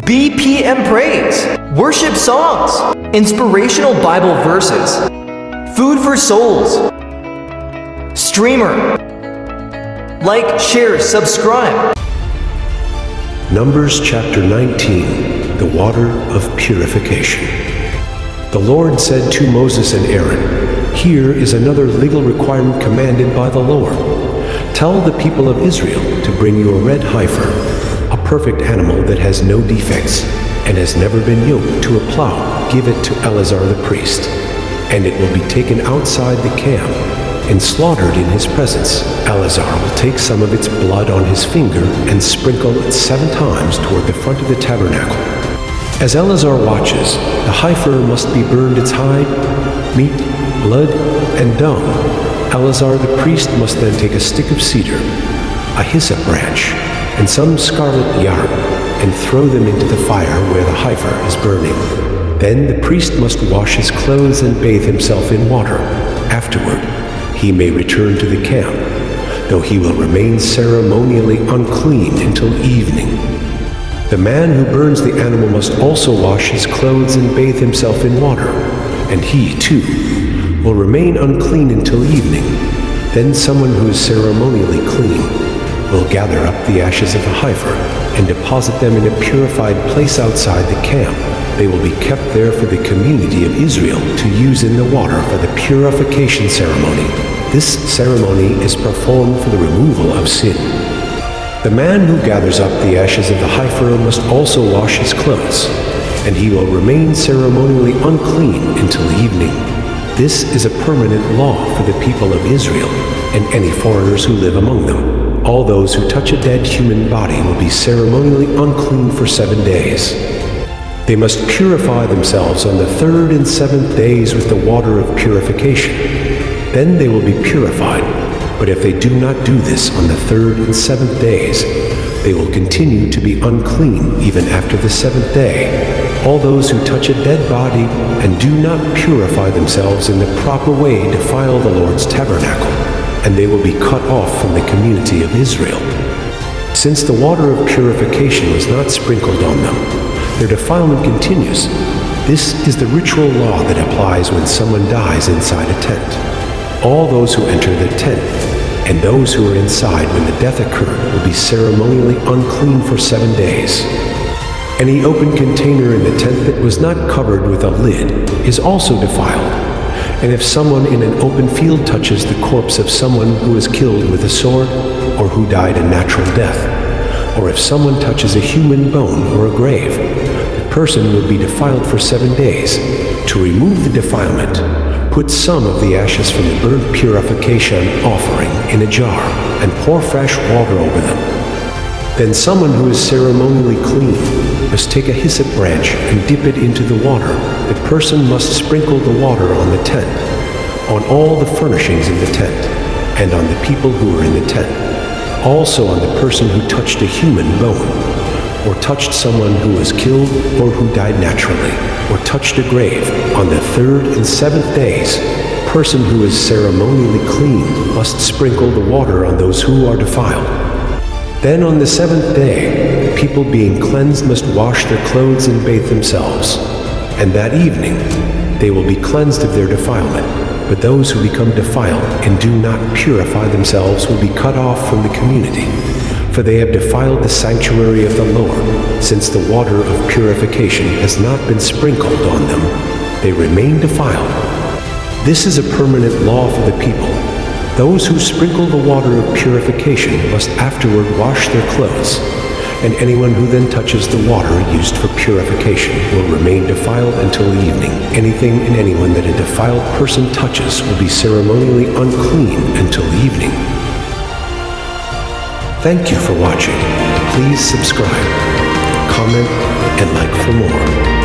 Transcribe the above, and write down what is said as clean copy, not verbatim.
BPM praise, worship songs, inspirational Bible verses, food for souls, streamer. Like, share, subscribe. Numbers chapter 19, the water of purification. The Lord said to Moses and Aaron, "Here is another legal requirement commanded by the Lord. Tell the people of Israel to bring you a red heifer, a perfect animal that has no defects and has never been yoked to a plow. Give it to Eleazar the priest, and it will be taken outside the camp and slaughtered in his presence. Eleazar will take some of its blood on his finger and sprinkle it 7 times toward the front of the tabernacle. As Eleazar watches, the heifer must be burned its hide, meat, blood, and dung. Eleazar the priest must then take a stick of cedar, a hyssop branch, and some scarlet yarn, and throw them into the fire where the heifer is burning. Then the priest must wash his clothes and bathe himself in water. Afterward, he may return to the camp, though he will remain ceremonially unclean until evening. The man who burns the animal must also wash his clothes and bathe himself in water, and he, too, will remain unclean until evening. Then someone who is ceremonially clean will gather up the ashes of the heifer and deposit them in a purified place outside the camp. They will be kept there for the community of Israel to use in the water for the purification ceremony. This ceremony is performed for the removal of sin. The man who gathers up the ashes of the heifer must also wash his clothes, and he will remain ceremonially unclean until evening. This is a permanent law for the people of Israel and any foreigners who live among them. All those who touch a dead human body will be ceremonially unclean for 7 days. They must purify themselves on the 3rd and 7th days with the water of purification. Then they will be purified. But if they do not do this on the 3rd and 7th days, they will continue to be unclean even after the 7th day. All those who touch a dead body and do not purify themselves in the proper way defile the Lord's tabernacle, and they will be cut off from the community of Israel. Since the water of purification was not sprinkled on them, their defilement continues. This is the ritual law that applies when someone dies inside a tent. All those who enter the tent and those who are inside when the death occurred will be ceremonially unclean for 7 days. Any open container in the tent that was not covered with a lid is also defiled. And if someone in an open field touches the corpse of someone who was killed with a sword or who died a natural death, or if someone touches a human bone or a grave, the person will be defiled for 7 days. To remove the defilement, put some of the ashes from the burnt purification offering in a jar and pour fresh water over them. Then someone who is ceremonially clean must take a hyssop branch and dip it into the water. The person must sprinkle the water on the tent, on all the furnishings in the tent, and on the people who are in the tent. Also on the person who touched a human bone, or touched someone who was killed or who died naturally, or touched a grave. On the 3rd and 7th days, the person who is ceremonially clean must sprinkle the water on those who are defiled. Then on the 7th day, people being cleansed must wash their clothes and bathe themselves. And that evening, they will be cleansed of their defilement. But those who become defiled and do not purify themselves will be cut off from the community. For they have defiled the sanctuary of the Lord. Since the water of purification has not been sprinkled on them, they remain defiled. This is a permanent law for the people. Those who sprinkle the water of purification must afterward wash their clothes, and anyone who then touches the water used for purification will remain defiled until evening. Anything and anyone that a defiled person touches will be ceremonially unclean until evening. Thank you for watching. Please subscribe, comment, and like for more.